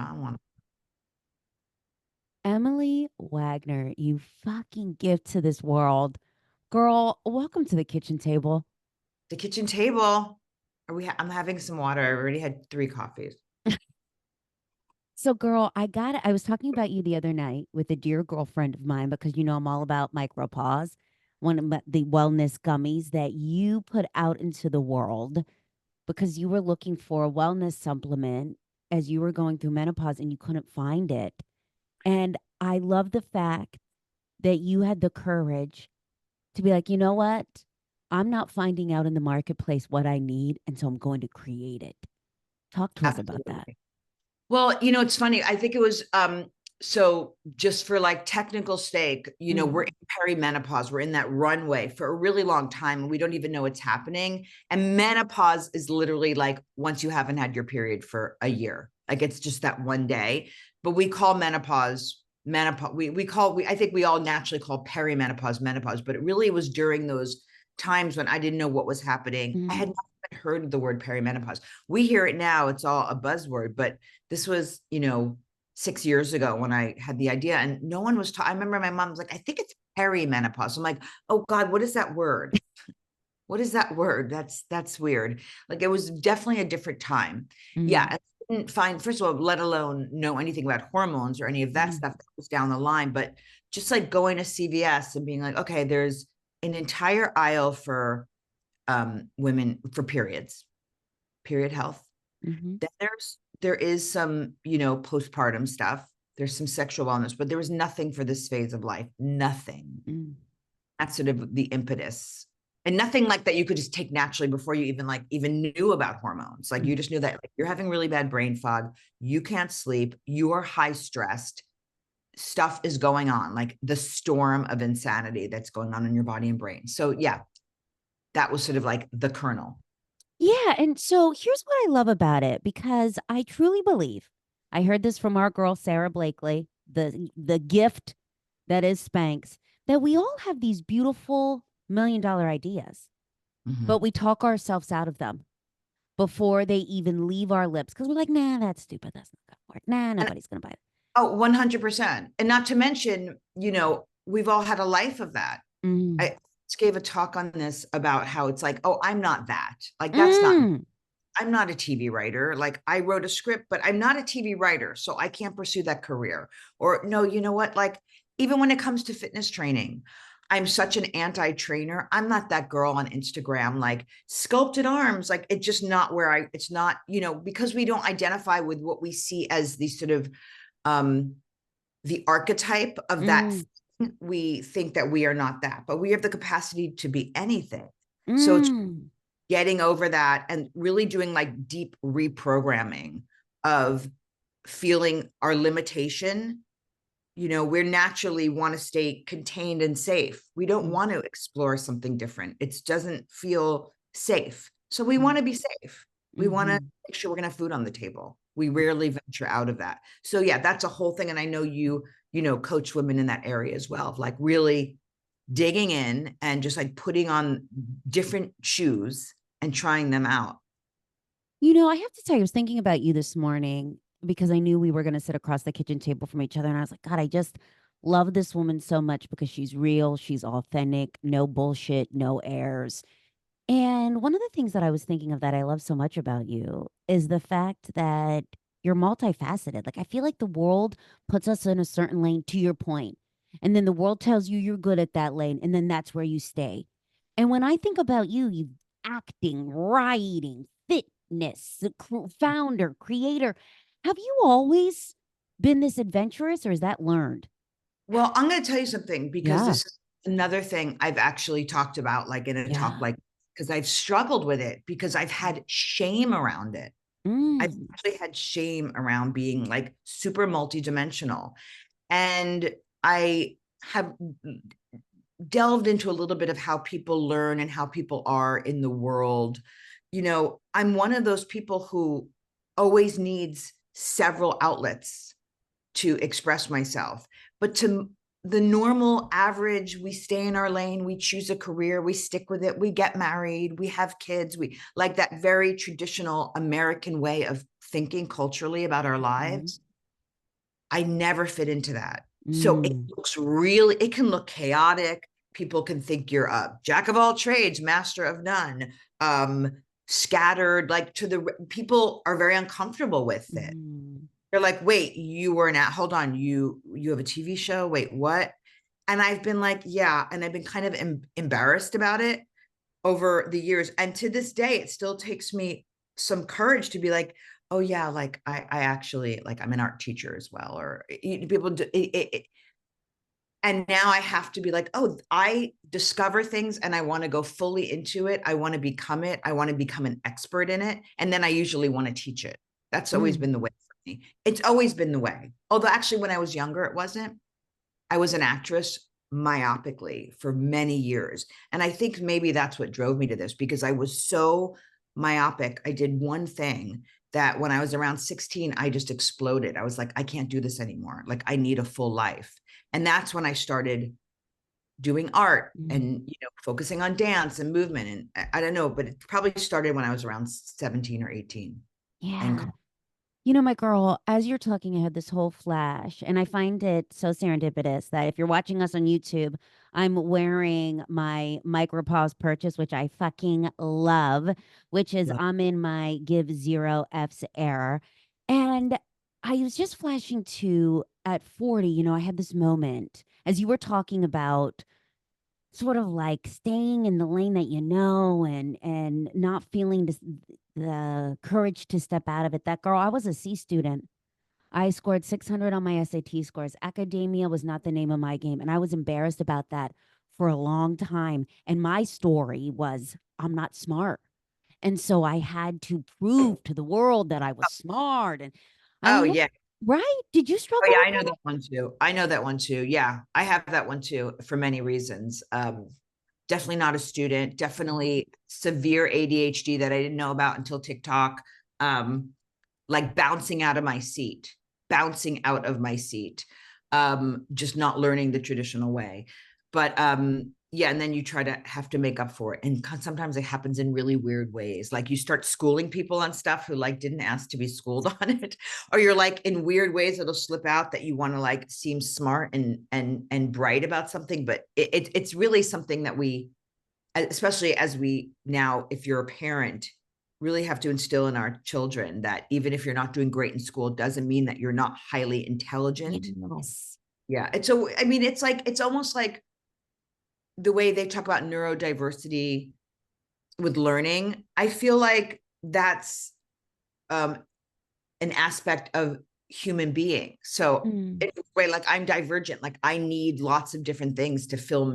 I want Emily Wagner, you fucking gift to this world. Girl, welcome to the kitchen table. the kitchen table. I'm having some water. I already had 3 coffees. So, girl, I was talking about you the other night with a dear girlfriend of mine because you know I'm all about Micropause, the wellness gummies that you put out into the world because you were looking for a wellness supplement as you were going through menopause and you couldn't find it. And I love the fact that you had the courage to be like, you know what? I'm not finding out in the marketplace what I need, and so I'm going to create it. Talk to us about that. Absolutely. Well, it's funny. I think it was so just for like technical stake, we're Mm, in perimenopause. We're in that runway for a really long time and we don't even know what's happening. And menopause is literally like once you haven't had your period for a year. Like it's just that one day. But we call menopause. I think we all naturally call perimenopause menopause, but it really was during those times when I didn't know what was happening. I had mm, not even heard of the word perimenopause. We hear it now, it's all a buzzword, but this was, 6 years ago when I had the idea, and no one was. I remember my mom was like, "I think it's perimenopause." I'm like, "Oh God, what is that word? What is that word? That's weird." Like it was definitely a different time. Yeah, mm, I didn't find first of all, let alone know anything about hormones or any of that mm. stuff that was down the line. But just like going to CVS and being like, "Okay, there's an entire aisle for women for periods, period health." Mhm. Then there is some, postpartum stuff. There's some sexual wellness, but there was nothing for this phase of life. Nothing. Mm, That's sort of the impetus. And nothing like that you could just take naturally before you even knew about hormones. Like mm. you just knew that like, you're having really bad brain fog, you can't sleep, you are high stressed, stuff is going on, like the storm of insanity that's going on in your body and brain. So yeah, that was sort of like the kernel. Yeah, and so here's what I love about it because I truly believe I heard this from our girl Sarah Blakely, the gift that is Spanx, that we all have these beautiful $1 million ideas, but Mm-hmm. we talk ourselves out of them before they even leave our lips because we're like, nah, that's stupid. That's not gonna work. Nah, And nobody's gonna buy it. oh, 100%. And not to mention, we've all had a life of that. Mm. I just gave a talk on this about how it's like, oh, I'm not that. Like, that's not, Mm. I'm not a TV writer. Like, I wrote a script, but I'm not a TV writer. So I can't pursue that career. Or, no, you know what? Like, even when it comes to fitness training, I'm such an anti trainer. I'm not that girl on Instagram, like sculpted arms. Like, it's just not it's not, because we don't identify with what we see as the sort of, um, the archetype of that Mm. thing, we think that we are not that, but we have the capacity to be anything. So it's Mm. getting over that and really doing like deep reprogramming of feeling our limitation. We naturally want to stay contained and safe. We don't Mm. want to explore something different. It doesn't feel safe. So we want Mm. to be safe. We want to Mhm. make sure we're going to have food on the table. We rarely venture out of that. So yeah, that's a whole thing. And I know coach women in that area as well, of like really digging in and just like putting on different shoes and trying them out. You know, I have to tell you, I was thinking about you this morning because I knew we were going to sit across the kitchen table from each other. And I was like, God, I just love this woman so much because she's real, she's authentic, no bullshit, no airs. And one of the things that I was thinking of that I love so much about you is the fact that you're multifaceted. Like, I feel like the world puts us in a certain lane, to your point, and then the world tells you you're good at that lane, and then that's where you stay. And when I think about you acting, writing, fitness, founder, creator, have you always been this adventurous or is that learned? Well, I'm going to tell you something because Yeah. this is another thing I've actually talked about, like in a talk, Yeah. like, because I've struggled with it because I've had shame around it. I've Mm. actually had shame around being like super multidimensional. And I have delved into a little bit of how people learn and how people are in the world. I'm one of those people who always needs several outlets to express myself. But to the normal average, we stay in our lane, we choose a career, we stick with it, we get married, we have kids, we like that very traditional American way of thinking culturally about our Mhm. lives. I never fit into that. So it Mm. looks really, it can look chaotic. People can think you're a jack of all trades, master of none, scattered, like to the people are very uncomfortable with it. Mm. They're like, wait, you were not, hold on, you have a TV show? Wait, what? And I've been like, yeah. And I've been kind of embarrassed about it over the years. And to this day, it still takes me some courage to be like, oh yeah, like I actually like I'm an art teacher as well. Or people do it, and now I have to be like, oh, I discover things and I want to go fully into it. I want to become it. I want to become an expert in it. And then I usually want to teach it. That's always Mm. been the way for me. It's always been the way. Although actually, when I was younger, it wasn't. I was an actress myopically for many years. And I think maybe that's what drove me to this because I was so myopic. I did one thing that when I was around 16, I just exploded. I was like, I can't do this anymore. Like, I need a full life. And that's when I started doing art Mm. and, focusing on dance and movement. And I don't know, but it probably started when I was around 17 or 18. And Yeah. You know, my girl, as you're talking, I had this whole flash, and I find it so serendipitous that if you're watching us on YouTube, I'm wearing my Micropause purchase, which I fucking love, which is yeah. I'm in my give zero F's era. And I was just flashing to at 40, I had this moment as you were talking about sort of like staying in the lane that and not feeling the courage to step out of it. That girl, I was a C student. I scored 600 on my SAT scores. Academia was not the name of my game, and I was embarrassed about that for a long time. And my story was I'm not smart. And so I had to prove to the world that I was smart. And I Oh, look, yeah. right? Did you Oh struggle yeah, with I know that? that one too. I know that one too. Yeah, I have that one too for many reasons. Definitely not a student. Definitely severe ADHD that I didn't know about until TikTok. Like bouncing out of my seat, just not learning the traditional way. But yeah, and then you try to have to make up for it. And sometimes it happens in really weird ways. Like you start schooling people on stuff who like didn't ask to be schooled on it. Or you're like in weird ways it'll slip out that you want to like seem smart and bright about something. But it's really something that we, especially as we now, if you're a parent, really have to instill in our children that even if you're not doing great in school, doesn't mean that you're not highly intelligent. Yes. Yeah. It's so, I mean, it's like, it's almost like the way they talk about neurodiversity with learning. I feel like that's um, an aspect of human being. So Mm. it's way like I'm divergent. Like I need lots of different things to fill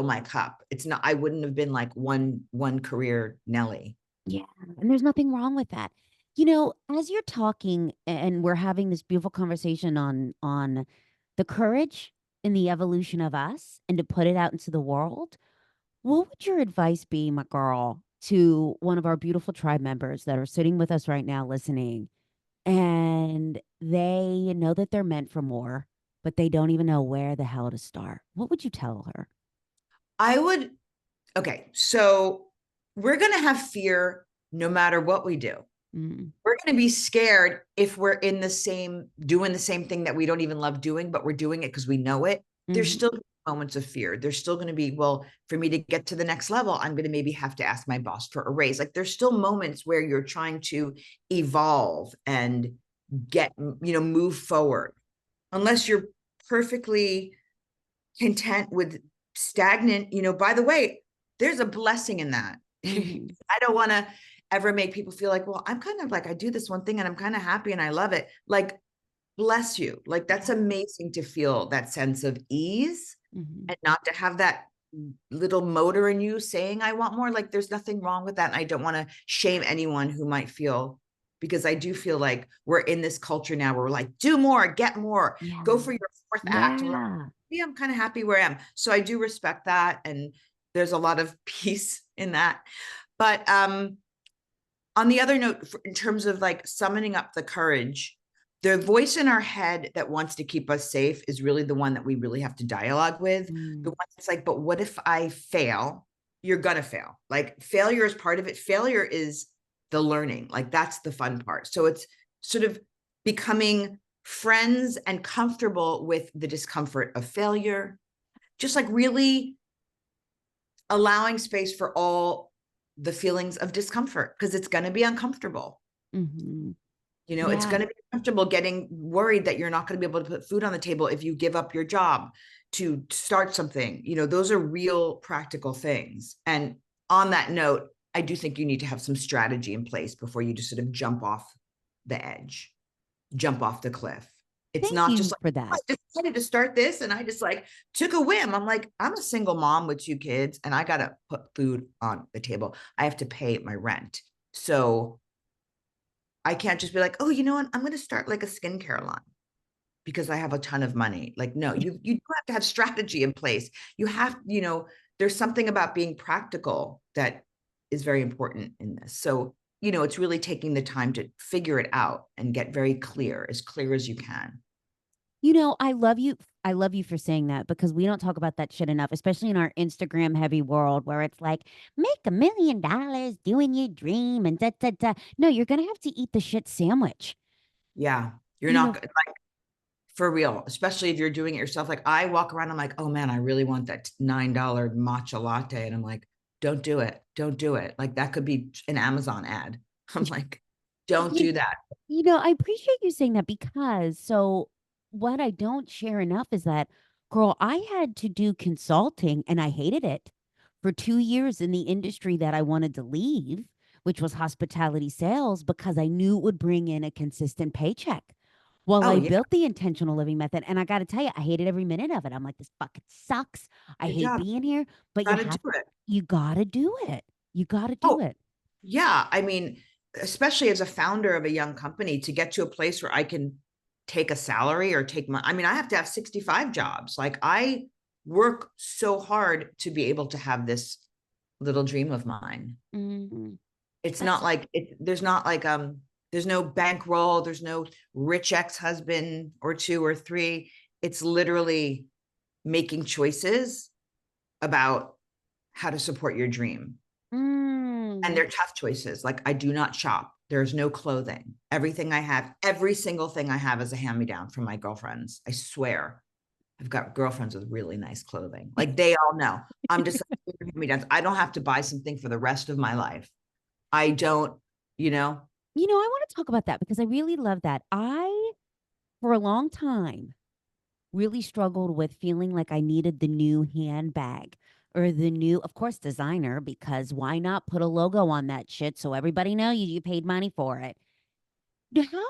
my cup. It's not, I wouldn't have been like one career Nelly. Yeah, and there's nothing wrong with that. As you're talking and we're having this beautiful conversation on the courage in the evolution of us and to put it out into the world, what would your advice be, my girl, to one of our beautiful tribe members that are sitting with us right now listening and they know that they're meant for more, but they don't even know where the hell to start? What would you tell her? I would, okay, so we're going to have fear no matter what we do. Mm. We're going to be scared if we're doing the same thing that we don't even love doing, but we're doing it because we know it. There's Hmm. still moments of fear. There's still going to be, well, for me to get to the next level, I'm going to maybe have to ask my boss for a raise. Like there's still moments where you're trying to evolve and move forward. Unless you're perfectly content with stagnant, by the way, there's a blessing in that. Hmm. I don't want to ever make people feel like, well, I'm kind of like, I do this one thing and I'm kind of happy and I love it. Like, bless you. Like, that's Yeah. amazing to feel that sense of ease Hmm. and not to have that little motor in you saying, I want more. Like, there's nothing wrong with that. And I don't want to shame anyone who might feel, because I do feel like we're in this culture now where we're like, do more, get more, Yeah. go for your fourth act. And Yeah. yeah, I'm kind of happy where I am. So I do respect that. And there's a lot of peace in that. But on the other note, in terms of like summoning up the courage, the voice in our head that wants to keep us safe is really the one that we really have to dialogue with. The Mm. one that's like, but what if I fail? You're going to fail. Like failure is part of it. Failure is the learning. Like that's the fun part. So it's sort of becoming friends and comfortable with the discomfort of failure, just like really allowing space for all the feelings of discomfort because it's going to be uncomfortable. Mm-hmm. You know, it's Yeah. going to be comfortable getting worried that you're not going to be able to put food on the table if you give up your job to start something. You know, those are real practical things. And on that note, I do think you need to have some strategy in place before you just sort of jump off the edge, jump off the cliff. It's Thank not just you like, for oh, that. I decided to start this and I just like took a whim. I'm like, I'm a single mom with two kids and I got to put food on the table. I have to pay my rent. So I can't just be like, oh, you know what? I'm going to start like a skincare line because I have a ton of money. Like, no, you do have to have strategy in place. You have, you know, there's something about being practical that is very important in this. So, you know, it's really taking the time to figure it out and get very clear as you can. You know, I love you. I love you for saying that because we don't talk about that shit enough, especially in our Instagram heavy world where it's like, make $1 million doing your dream and da da da. No, you're gonna have to eat the shit sandwich. Yeah. You're You not know, like for real, especially if you're doing it yourself. Like I walk around, I'm like, oh man, I really want that $9 matcha latte. And I'm like, don't do it. Don't do it. Like that could be an Amazon ad. I'm like, don't you, do that. you know, I appreciate you saying that because so what I don't share enough is that, girl, I had to do consulting and I hated it for 2 years in the industry that I wanted to leave, which was hospitality sales, because I knew it would bring in a consistent paycheck. Well, Oh I yeah. built the intentional living method, and I got to tell you, I hated every minute of it. I'm like, this fucking sucks. I Good hate job. being here, but Got to do it. you gotta do it. You gotta do Oh, it. yeah. I mean, especially as a founder of a young company, to get to a place where I can take a salary or take my, I mean, I have to have 65 jobs. Like I work so hard to be able to have this little dream of mine. Mhm. It's not That's like there's not like there's no bankroll, there's no rich ex-husband or two or three. It's literally making choices about how to support your dream. And mm. they're tough choices. Like I do not shop. There's no clothing. Everything I have, every single thing I have is a hand-me-down from my girlfriends. I swear. I've got girlfriends with really nice clothing. Like they all know. I'm just hand-me-downs. I don't have to buy something for the rest of my life. I don't, you know. You know, I want to talk about that because I really love that. I, for a long time, really struggled with feeling like I needed the new handbag or the new, of course, designer, because why not put a logo on that shit so everybody know you paid money for it? How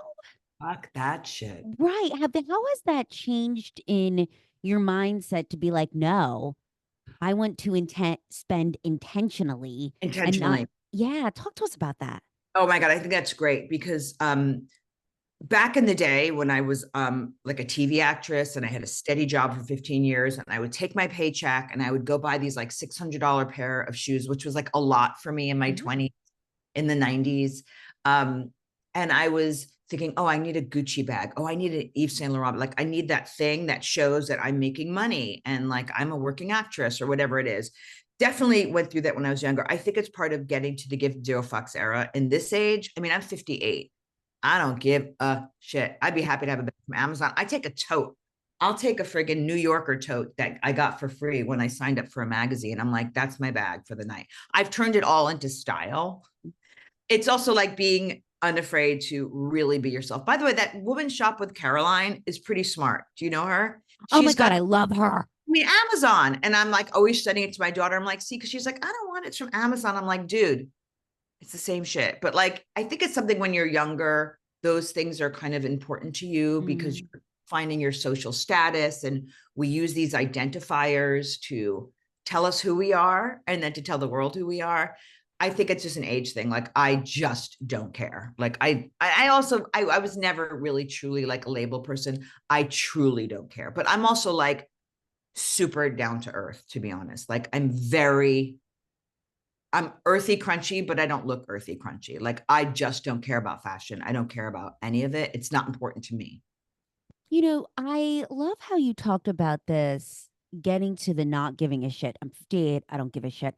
Fuck that shit. right? How has that changed in your mindset to be like, no, I want to spend intentionally and not, Intentionally. yeah, talk to us about that. Oh my God, I think that's great because back in the day when I was like a TV actress and I had a steady job for 15 years and I would take my paycheck and I would go buy these like $600 pair of shoes, which was like a lot for me in my Yeah. 20s, in the 90s. Um, and I was thinking, oh, I need a Gucci bag. Oh, I need an Yves Saint Laurent. Like, I need that thing that shows that I'm making money and like I'm a working actress or whatever it is. Definitely went through that when I was younger. I think it's part of getting to the give zero fucks era in this age. I mean, I'm 58. I don't give a shit. I'd be happy to have a bag from Amazon. I take a tote. I'll take a friggin' New Yorker tote that I got for free when I signed up for a magazine. I'm like, that's my bag for the night. I've turned it all into style. It's also like being unafraid to really be yourself. By the way, that woman shop with Caroline is pretty smart. Do you know her? Oh my She's God, got, I love her. I mean, Amazon. And I'm like always sending it to my daughter. I'm like, see, because she's like, I don't want it from Amazon. I'm like, dude, it's the same shit. But like, I think it's something when you're younger, those things are kind of important to you because Mm. you're finding your social status. And we use these identifiers to tell us who we are and then to tell the world who we are. I think it's just an age thing. Like I just don't care. Like I also I was never really truly like a label person. I truly don't care. But I'm also like super down to earth, to be honest. Like I'm earthy crunchy, but I don't look earthy crunchy. Like I just don't care about fashion. I don't care about any of it. It's not important to me. You know, I love how you talked about this getting to the not giving a shit. I'm 58. I don't give a shit.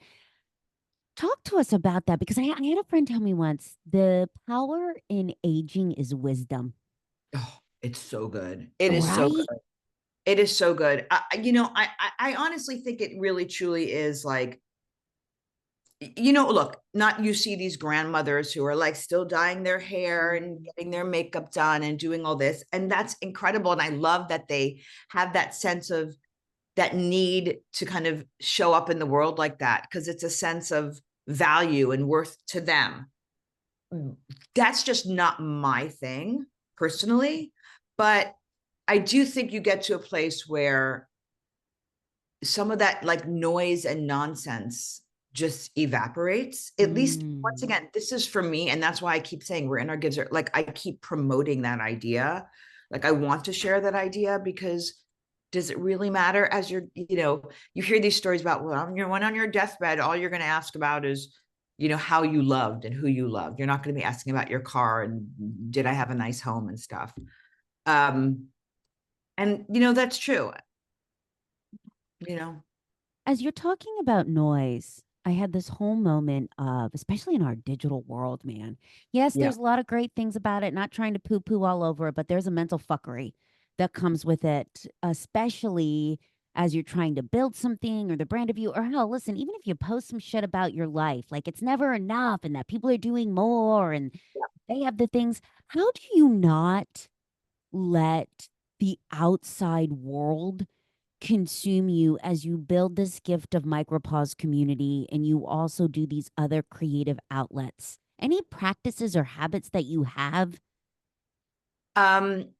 Talk to us about that because I had a friend tell me once the power in aging is wisdom. Oh, It's so good. It is so right? good. It is so good. I honestly think it really truly is like, look, not you see these grandmothers who are like still dyeing their hair and Mhm. getting their makeup done and doing all this. And that's incredible. And I love that they have that sense of that need to kind of show up in the world like that because it's a sense of value and worth to them. That's just not my thing personally. But I do think you get to a place where some of that like noise and nonsense just evaporates. At least once Mm. again, this is for me, and that's why I keep saying we're in our gives. Like I keep promoting that idea. Like I want to share that idea because does it really matter as you hear these stories about well, when on your deathbed, all you're going to ask about is how you loved and who you loved. You're not going to be asking about your car and did I have a nice home and stuff. Um, and that's true. You know, As you're talking about noise, I had this whole moment of, especially in our digital world, man. Yes, yeah. there's a lot of great things about it, not trying to poo poo all over it, but there's a mental fuckery that comes with it, especially as you're trying to build something or the brand of you. Or hell, listen, even if you post some shit about your life, like it's never enough and that people are doing more and they have the things. How do you not let the outside world consume you as you build this gift of micropause community and you also do these other creative outlets? Any practices or habits that you have? Um,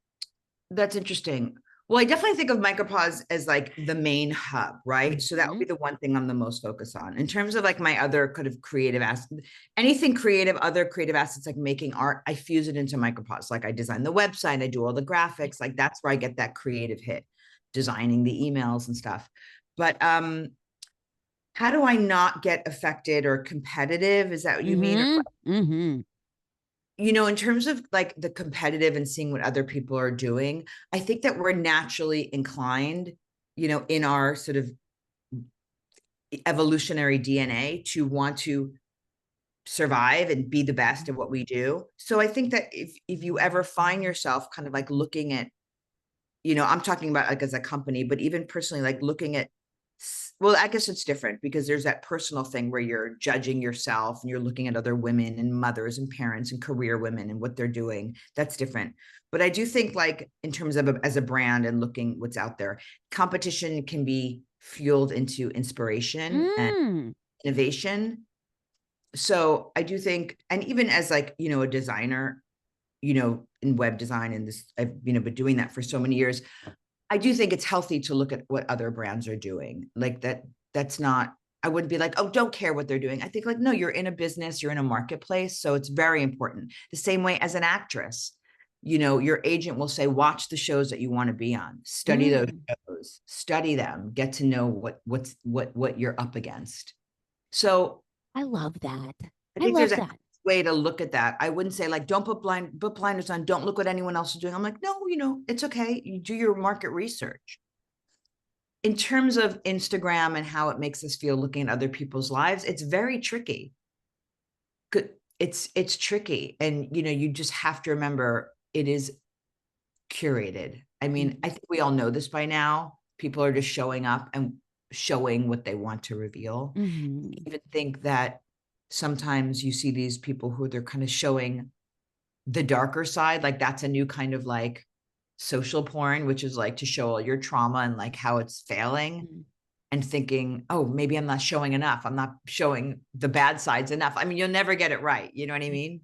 That's interesting. Well, I definitely think of Micropause as like the main hub, right? So that would be Mhm. the one thing I'm the most focused on. In terms of like my other kind of creative assets, anything creative, other creative assets like making art, I fuse it into Micropause. Like I design the website, I do all the graphics, like that's where I get that creative hit, designing the emails and stuff. But how do I not get affected or competitive? Is that what you mean? Or Mhm. Mhm. in terms of like the competitive and seeing what other people are doing, I think that we're naturally inclined, in our sort of evolutionary DNA to want to survive and be the best at what we do. So I think that if you ever find yourself kind of like looking at, I'm talking about like as a company, but even personally, like looking at, well, I guess it's different because there's that personal thing where you're judging yourself and you're looking at other women and mothers and parents and career women and what they're doing. That's different. But I do think like in terms of as a brand and looking what's out there, competition can be fueled into inspiration and Mm. innovation. So I do think, and even as like, a designer, in web design and this, I've, been doing that for so many years. I do think it's healthy to look at what other brands are doing. Like that's not, I wouldn't be like, oh, don't care what they're doing. I think like, no, you're in a business, you're in a marketplace. So it's very important. The same way as an actress, your agent will say, watch the shows that you want to be on, study those Mm. shows, study them, get to know what you're up against. So I love that. I I think there's love a that. way to look at that. I wouldn't say like don't put blinders on, don't look what anyone else is doing. I'm like, no, it's okay. You do your market research. In terms of Instagram and how it makes us feel looking at other people's lives, it's very tricky. It's tricky. And you just have to remember it is curated. I mean, I think we all know this by now. People are just showing up and showing what they want to reveal. I Mm-hmm. even think that sometimes you see these people who they're kind of showing the darker side, like that's a new kind of like social porn, which is like to show all your trauma and like how it's failing and thinking, oh, maybe I'm not showing enough. I'm not showing the bad sides enough. I mean, you'll never get it right. You know what I mean?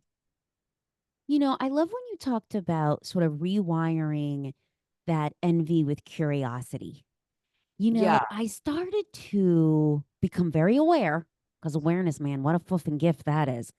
I love when you talked about sort of rewiring that envy with curiosity. Yeah. I started to become very aware, because awareness, man, what a fucking gift that is.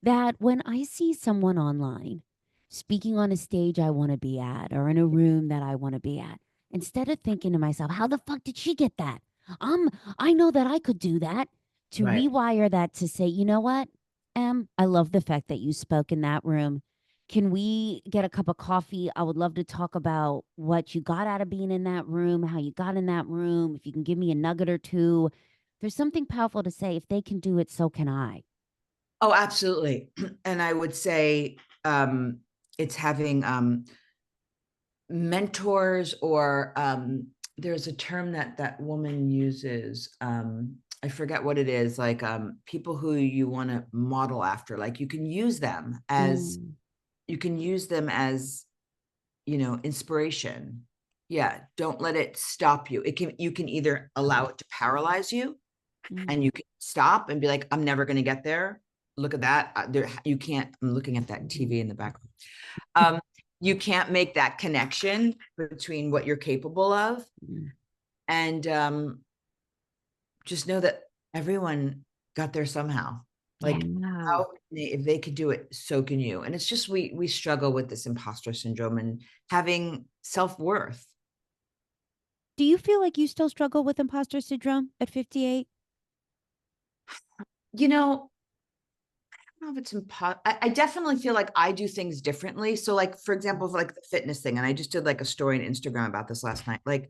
That when I see someone online speaking on a stage I want to be at or in a room that I want to be at, instead of thinking to myself, how the fuck did she get that? Um, I know that I could do that. To Right. rewire that to say, you know what? I love the fact that you spoke in that room. Can we get a cup of coffee? I would love to talk about what you got out of being in that room, how you got in that room. If you can give me a nugget or two, there's something powerful to say. If they can do it, so can I. Oh, absolutely. And I would say it's having mentors, or there's a term that that woman uses. I forget what it is, like people who you want to model after, like you can use them as, Mm, you can use them as, you know, inspiration. Yeah, don't let it stop you. It can, you can either allow it to paralyze you, mm, and you can stop and be like, I'm never going to get there. Look at that. There, you can't. I'm looking at that TV in the background. Um, you can't make that connection between what you're capable of, mm. and just know that everyone got there somehow. Like, Yeah. how if they could do it, so can you. And it's just, we struggle with this imposter syndrome and having self-worth. Do you feel like you still struggle with imposter syndrome at 58? You know, I don't know if it's I definitely feel like I do things differently. So, like, for example, for like the fitness thing, and I just did like a story on Instagram about this last night. Like,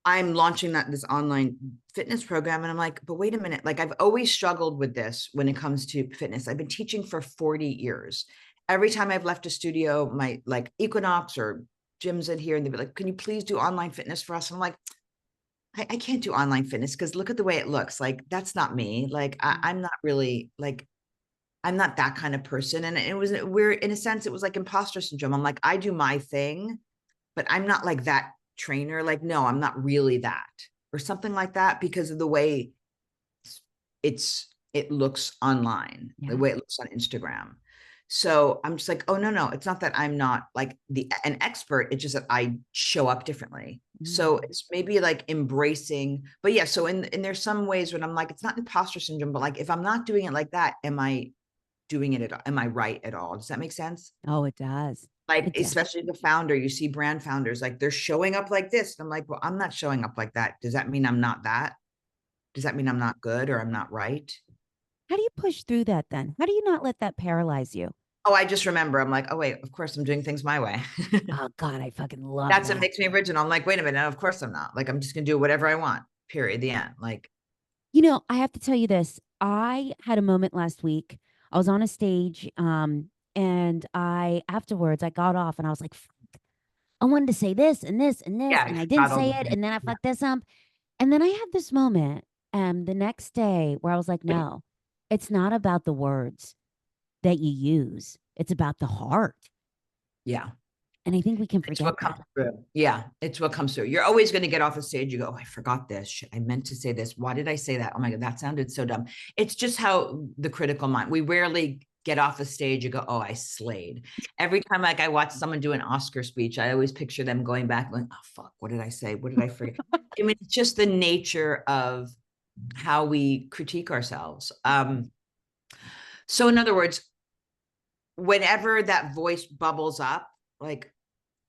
I'm launching this online fitness program, and I'm like, but wait a minute. Like, I've always struggled with this when it comes to fitness. I've been teaching for 40 years. Every time I've left a studio, my like Equinox or gyms in here, and they'd be like, can you please do online fitness for us? And I'm like, I can't do online fitness because look at the way it looks. Like, that's not me. Like, Mm, I'm not really like, I'm not that kind of person. And it was, we're in a sense, it was like imposter syndrome. I'm like, I do my thing, but I'm not like that trainer. Like, no, I'm not really that, or something like that, because of the way it looks online, the yeah. way it looks on Instagram. So I'm just like, oh no, no, it's not that I'm not like an expert. It's just that I show up differently. So Mm. it's maybe like embracing, but yeah. So in there's some ways when I'm like, it's not imposter syndrome, but like if I'm not doing it like that, am I doing it at all? Am I right at all? Does that make sense? Oh, it does. Like, It does. especially the founder, you see brand founders, like they're showing up like this. And I'm like, well, I'm not showing up like that. Does that mean I'm not that? Does that mean I'm not good or I'm not right? How do you push through that then? How do you not let that paralyze you? Oh, I just remember, I'm like, oh, wait, of course I'm doing things my way. Oh God, I fucking love That's what that. makes me original. I'm like, wait a minute. No, of course I'm not. Like, I'm just going to do whatever I want, period. The end. Like, You know, I have to tell you this. I had a moment last week. I was on a stage, and I afterwards I got off and I was like, I wanted to say this and this and this, yeah, I and I didn't forgot all say the it, things. and then I Yeah. fucked this up. And then I had this moment the next day where I was like, no, it's not about the words that you use. It's about the heart. Yeah. And I think we can It's forget what comes that. through. Yeah, it's what comes through. You're always going to get off the stage. You go, oh, I forgot this. Shit, I meant to say this. Why did I say that? Oh my God, that sounded so dumb. It's just how the critical mind, we rarely get off the stage. You go, oh, I slayed. Every time like I watch someone do an Oscar speech, I always picture them going back going, oh, fuck, what did I say? What did I forget? I mean, it's just the nature of how we critique ourselves. So in other words, whenever that voice bubbles up, like,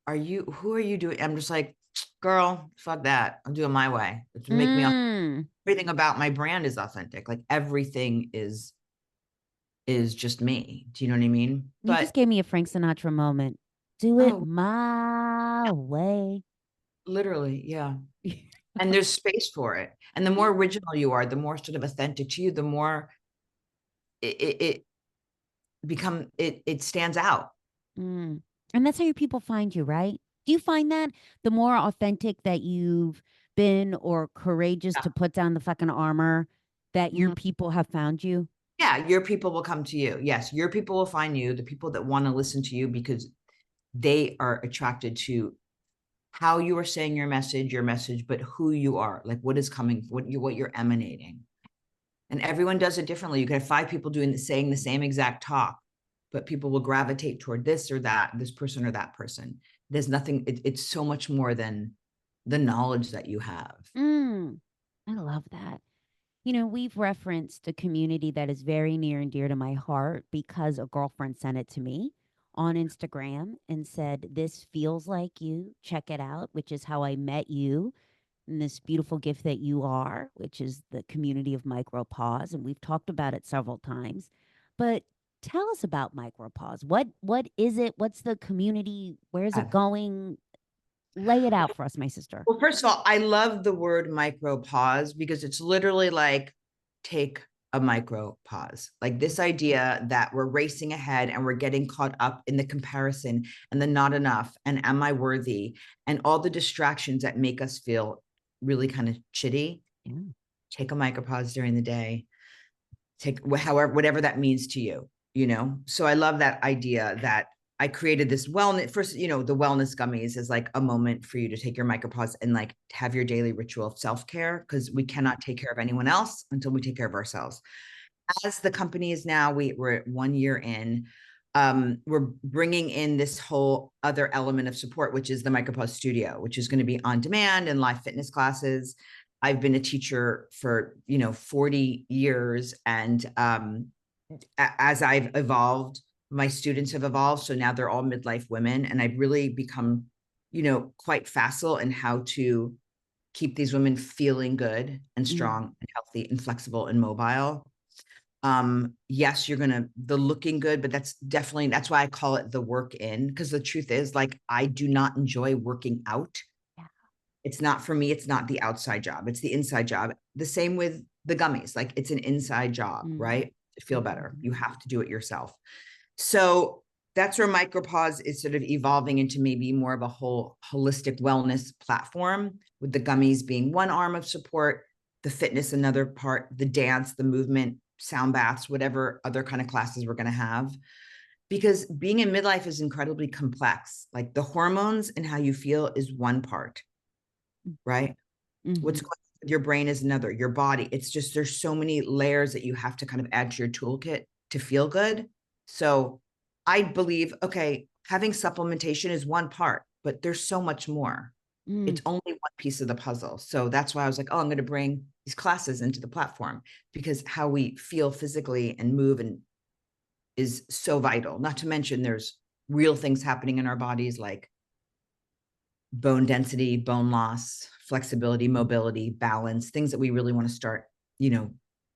who are you doing? I'm just like, girl, fuck that. I'm doing my way. It's make me, Mm. everything about my brand is authentic. Like everything is just me. Do you know what I mean? You just But gave me a Frank Sinatra moment. Do it oh, my way. literally, yeah. And there's space for it. And the more original you are, the more sort of authentic to you, the more it it stands out. Mm. And that's how your people find you, right? Do you find that the more authentic that you've been or courageous Yeah. to put down the fucking armor, that your Mhm. people have found you? Yeah, your people will come to you. Yes, your people will find you, the people that want to listen to you because they are attracted to how you are saying your message, but who you are, like what is coming, what you're emanating. And everyone does it differently. You could have five people saying the same exact talk, but people will gravitate toward this or that, this person or that person. There's nothing, it's so much more than the knowledge that you have. Mm. I love that. You know, we've referenced a community that is very near and dear to my heart because a girlfriend sent it to me on Instagram and said, this feels like you. Check it out, which is how I met you and this beautiful gift that you are, which is the community of Micropause. And we've talked about it several times. But tell us about Micropause. What is it? What's the community? Where is it going? Lay it out for us, my sister. Well, first of all, I love the word micro pause because it's literally like take a micro pause. Like this idea that we're racing ahead and we're getting caught up in the comparison and the not enough and am I worthy and all the distractions that make us feel really kind of shitty. Yeah. Take a micro pause during the day. Take however, whatever that means to you, you know? So I love that idea that I created this wellness first, you know, the wellness gummies is like a moment for you to take your micropause and like have your daily ritual of self-care because we cannot take care of anyone else until we take care of ourselves. As the company is now, we're at 1 year in, we're bringing in this whole other element of support, which is the Micropause Studio, which is going to be on demand and live fitness classes. I've been a teacher for 40 years, and as I've evolved, my students have evolved. So now they're all midlife women, and I've really become, quite facile in how to keep these women feeling good and Mm. strong and healthy and flexible and mobile. Yes, you're gonna the looking good, but that's why I call it the work in, because the truth is, like, I do not enjoy working out. Yeah. It's not for me, it's not the outside job, it's the inside job. The same with the gummies, like it's an inside job, Mm. right? To feel better, Mhm. you have to do it yourself. So that's where Micropause is sort of evolving into maybe more of a whole holistic wellness platform, with the gummies being one arm of support, the fitness another part, the dance, the movement, sound baths, whatever other kind of classes we're going to have. Because being in midlife is incredibly complex. Like the hormones and how you feel is one part, right? What's Mhm. going on with your brain is another, your body. It's just, there's so many layers that you have to kind of add to your toolkit to feel good. So I believe, okay, having supplementation is one part, but there's so much more. Mm. It's only one piece of the puzzle. So that's why I was like, oh, I'm going to bring these classes into the platform, because how we feel physically and move and is so vital. Not to mention there's real things happening in our bodies, like bone density, bone loss, flexibility, mobility, balance, things that we really want to start,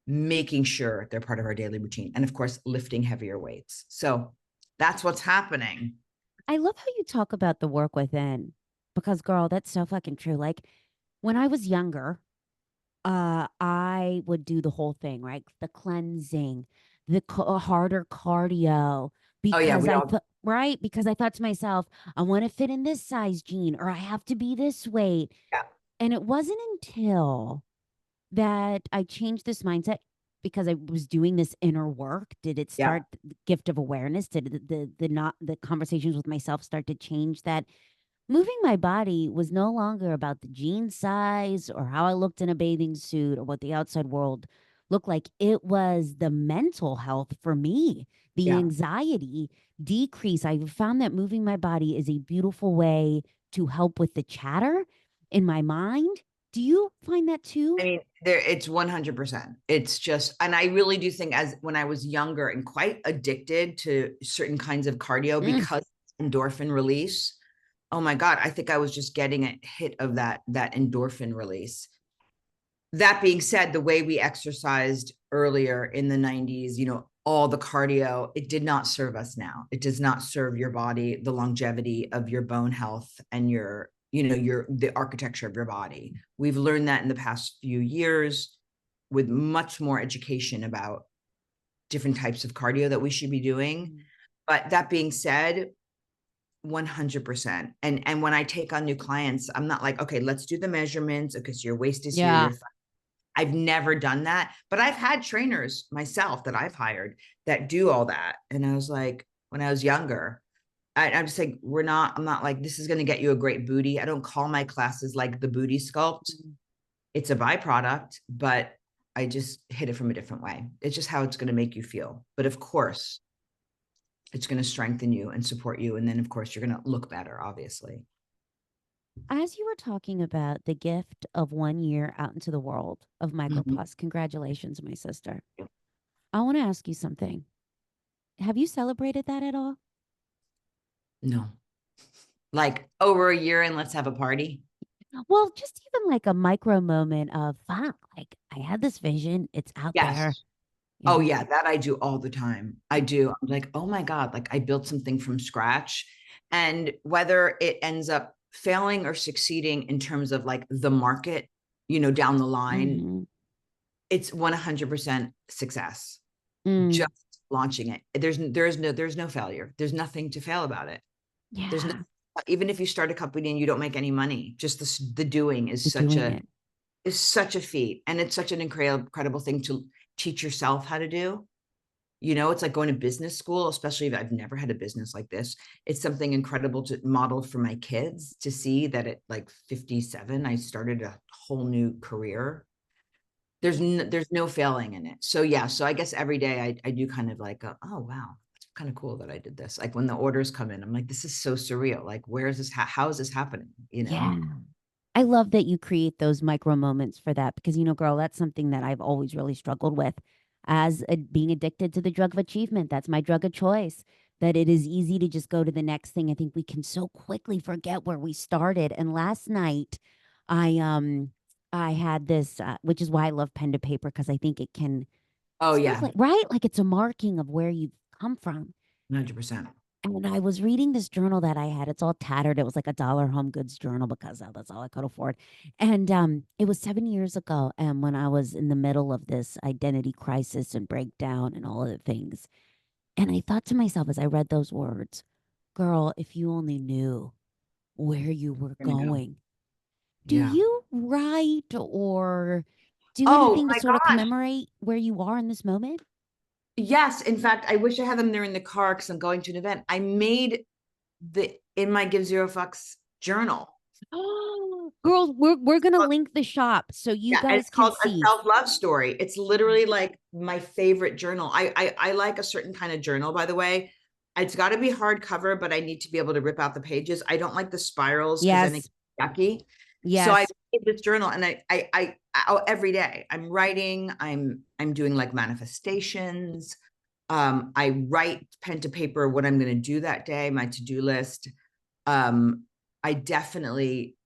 making sure they're part of our daily routine. And of course, lifting heavier weights. So that's what's happening. I love how you talk about the work within because, girl, that's so fucking true. Like when I was younger, I would do the whole thing, right? The cleansing, harder cardio, Oh yeah, because we I all, thought, right? Because I thought to myself, I want to fit in this size jean or I have to be this weight. yeah, And it wasn't until that I changed this mindset because I was doing this inner work. Did it yeah, start the gift of awareness? Did the not the conversations with myself start to change that moving my body was no longer about the jean size or how I looked in a bathing suit or what the outside world looked like. It was the mental health for me, the yeah. anxiety decrease. I found that moving my body is a beautiful way to help with the chatter in my mind. Do you find that too? I mean, it's 100%. It's just, and I really do think, as when I was younger and quite addicted to certain kinds of cardio Mm. because endorphin release. Oh my God, I think I was just getting a hit of that endorphin release. That being said, the way we exercised earlier in the 90s, all the cardio, it did not serve us now. It does not serve your body, the longevity of your bone health and the architecture of your body. We've learned that in the past few years with much more education about different types of cardio that we should be doing. Mm. But that being said, 100%. And when I take on new clients, I'm not like, okay, let's do the measurements because your waist is here, Yeah. your I've never done that, but I've had trainers myself that I've hired that do all that. And I was like, when I was younger, I'm just like, I'm not like, this is going to get you a great booty. I don't call my classes like the booty sculpt. Mm. It's a byproduct, but I just hit it from a different way. It's just how it's going to make you feel. But of course, it's going to strengthen you and support you. And then, of course, you're going to look better, obviously. As you were talking about the gift of 1 year out into the world of Mhm. Micropause, congratulations, my sister. I want to ask you something. Have you celebrated that at all? No, like over a year and let's have a party. Well, just even like a micro moment of fuck, like I had this vision, it's out there, Yes. you Oh know? yeah, that I do all the time. I do. I'm like, oh my God, like I built something from scratch. And whether it ends up failing or succeeding in terms of like the market, down the line, Mm-hmm. It's 100% success. Mm, Just launching it. There's no failure. There's nothing to fail about it. There's no, yeah, even if you start a company and you don't make any money, just the doing the doing it. is such a feat, and it's such an incredible thing to teach yourself how to do. You know, it's like going to business school, especially if I've never had a business like this. It's something incredible to model for my kids, to see that at like 57, I started a whole new career. There's no failing in it. So yeah, so I guess every day I do kind of like, oh wow, it's kind of cool that I did this. Like when the orders come in, I'm like, this is so surreal. Like, where is this? How is this happening? You know? Yeah. I love that you create those micro moments for that because, girl, that's something that I've always really struggled with being addicted to the drug of achievement. That's my drug of choice. That it is easy to just go to the next thing. I think we can so quickly forget where we started. And last night, I I had this, which is why I love pen to paper because I think it can Oh sort of yeah, like right, like it's a marking of where you've come from. 100%. And I was reading this journal that I had. It's all tattered. It was like a dollar home goods journal because that's all I could afford. And it was 7 years ago. And when I was in the middle of this identity crisis and breakdown and all of the things. And I thought to myself as I read those words, girl, if you only knew where you were Gonna go. going. Do Yeah. you write or do Oh anything to my sort of gosh. commemorate where you are in this moment? Yes. In fact, I wish I had them there in the car because I'm going to an event. I made the in my Give Zero Fucks journal. Oh, girls, we're gonna link the shop so you Yeah, and guys it's can called A see. Self-Love Story. It's literally like my favorite journal. I like a certain kind of journal, by the way. It's got to be hardcover, but I need to be able to rip out the pages. I don't like the spirals because then it's Yes. yucky. So I Yes. made this journal, and every day I'm writing. I'm doing like manifestations. I write pen to paper what I'm going to do that day, my to-do list. Um, I definitely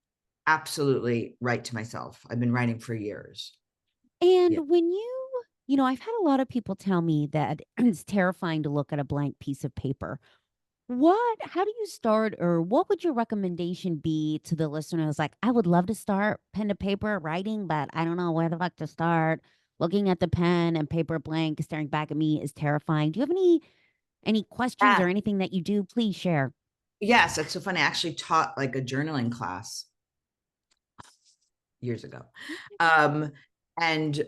absolutely write to myself. I've been writing for years. Yeah. And when I've had a lot of people tell me that it's terrifying to look at a blank piece of paper. How do you start, or what would your recommendation be to the listener who's like, I would love to start pen to paper writing, but I don't know where the fuck to start. Looking at the pen and paper blank staring back at me is terrifying. Do you have any questions or Yeah. anything that you do? Please share. Yes, that's so funny. I actually taught like a journaling class years ago. Um, and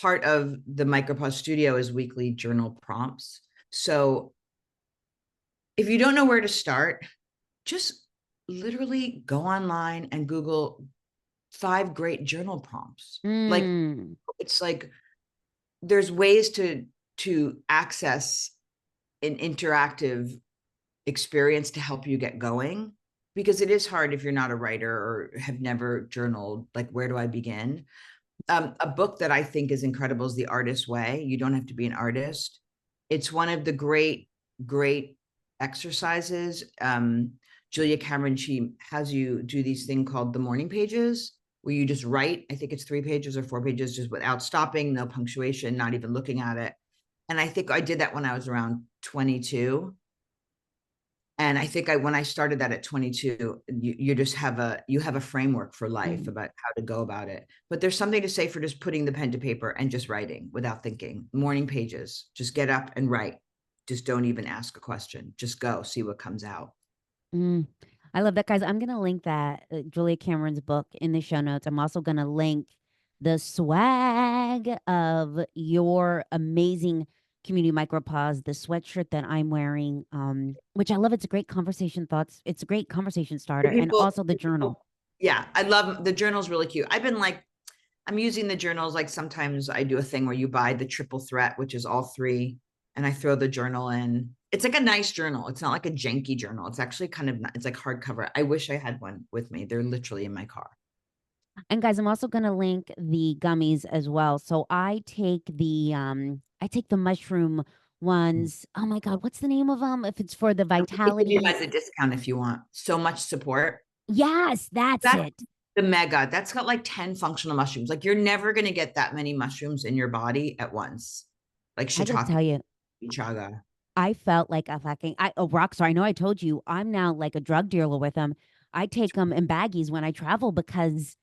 part of the Micropause studio is weekly journal prompts. So if you don't know where to start, just literally go online and Google 5 great journal prompts. Like Mm, it's like there's ways to access an interactive experience to help you get going, because it is hard if you're not a writer or have never journaled. Like, where do I begin? A book that I think is incredible is The Artist's Way. You don't have to be an artist. It's one of the great exercises. Julia Cameron, she has you do these thing called the morning pages, where you just write. I think it's 3 pages or 4 pages, just without stopping, no punctuation, not even looking at it. And I think I did that when I was around 22. And I think when I started that at 22, you just have a framework for life mm, about how to go about it. But there's something to say for just putting the pen to paper and just writing without thinking. Morning pages, just get up and write. Just don't even ask a question. Just go see what comes out. mm. I love that, guys. I'm going to link that Julia Cameron's book in the show notes. I'm also going to link the swag of your amazing community micropause, the sweatshirt that I'm wearing, which I love. It's a great conversation thoughts. It's a great conversation starter, and also the journal. Yeah, I love the journal's really cute. I'm using the journals. Like sometimes I do a thing where you buy the triple threat, which is all three, and I throw the journal in. It's like a nice journal. It's not like a janky journal. It's actually it's like hardcover. I wish I had one with me. They're literally in my car. And guys, I'm also going to link the gummies as well. So I take the mushroom ones. Oh my God, what's the name of them? If it's for the We can give you vitality. guys a discount if you want. So much support. Yes, that's That's it. the mega. That's got like 10 functional mushrooms. Like you're never going to get that many mushrooms in your body at once. Like I got to shiitake, tell you, chaga. I felt like a fucking rock star. I know I told you I'm now like a drug dealer with them. I take them in baggies when I travel because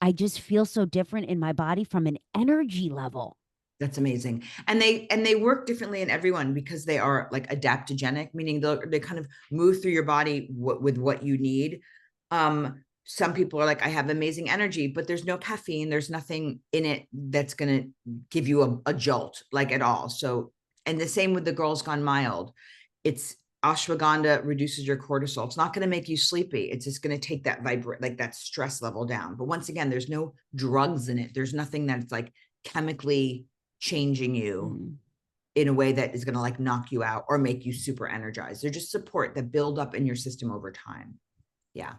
I just feel so different in my body from an energy level. That's amazing. And they work differently in everyone because they are like adaptogenic, meaning they kind of move through your body with what you need. Some people are like, I have amazing energy, but there's no caffeine, there's nothing in it that's going to give you a jolt like at all. So, and the same with the Girls Gone Mild. It's ashwagandha reduces your cortisol. It's not going to make you sleepy. It's just going to take that vibrate, like that stress level down. But once again, there's no drugs in it. There's nothing that's like chemically changing you Mm. in a way that is going to like knock you out or make you super energized. They're just support that build up in your system over time. Yeah.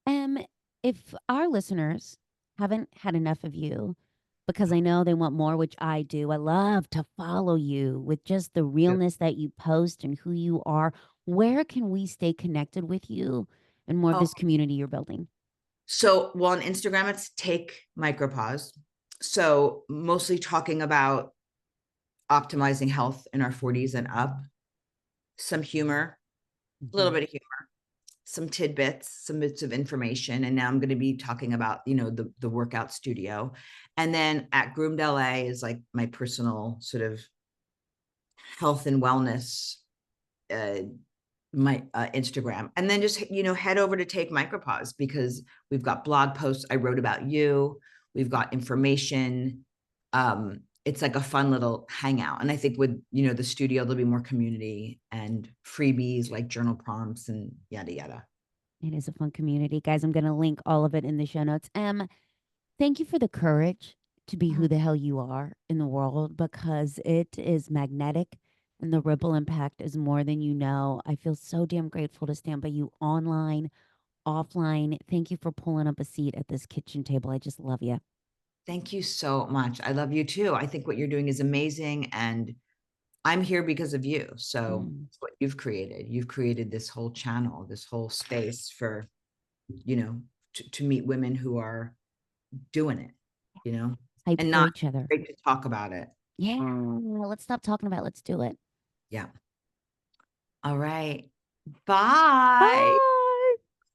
Um, if our listeners haven't had enough of you, because I know they want more, which I do, I love to follow you with just the realness that you post and who you are. Where can we stay connected with you and more of Oh, this community you're building? so well on Instagram, it's take micropause. So mostly talking about optimizing health in our 40s and up, some humor, a little Mhm. bit of humor, some tidbits, some bits of information. And now I'm going to be talking about, the workout studio. And then at Groomed LA is like my personal sort of health and wellness, uh, my Instagram. And then just, head over to Take Micropause because we've got blog posts I wrote about you. We've got information. It's like a fun little hangout. And I think with, the studio, there'll be more community and freebies like journal prompts and yada, yada. It is a fun community. Guys, I'm going to link all of it in the show notes. Thank you for the courage to be who the hell you are in the world because it is magnetic and the ripple impact is more than you know. I feel so damn grateful to stand by you online, offline. Thank you for pulling up a seat at this kitchen table. I just love you. Thank you so much. I love you too. I think what you're doing is amazing. And I'm here because of you. So Mm. it's what you've created. You've created this whole channel, this whole space for, to meet women who are doing it, you know, Hype and for not each other. afraid to talk about it. Yeah. Let's stop talking about it. Let's do it. Yeah. All right. Bye. Bye.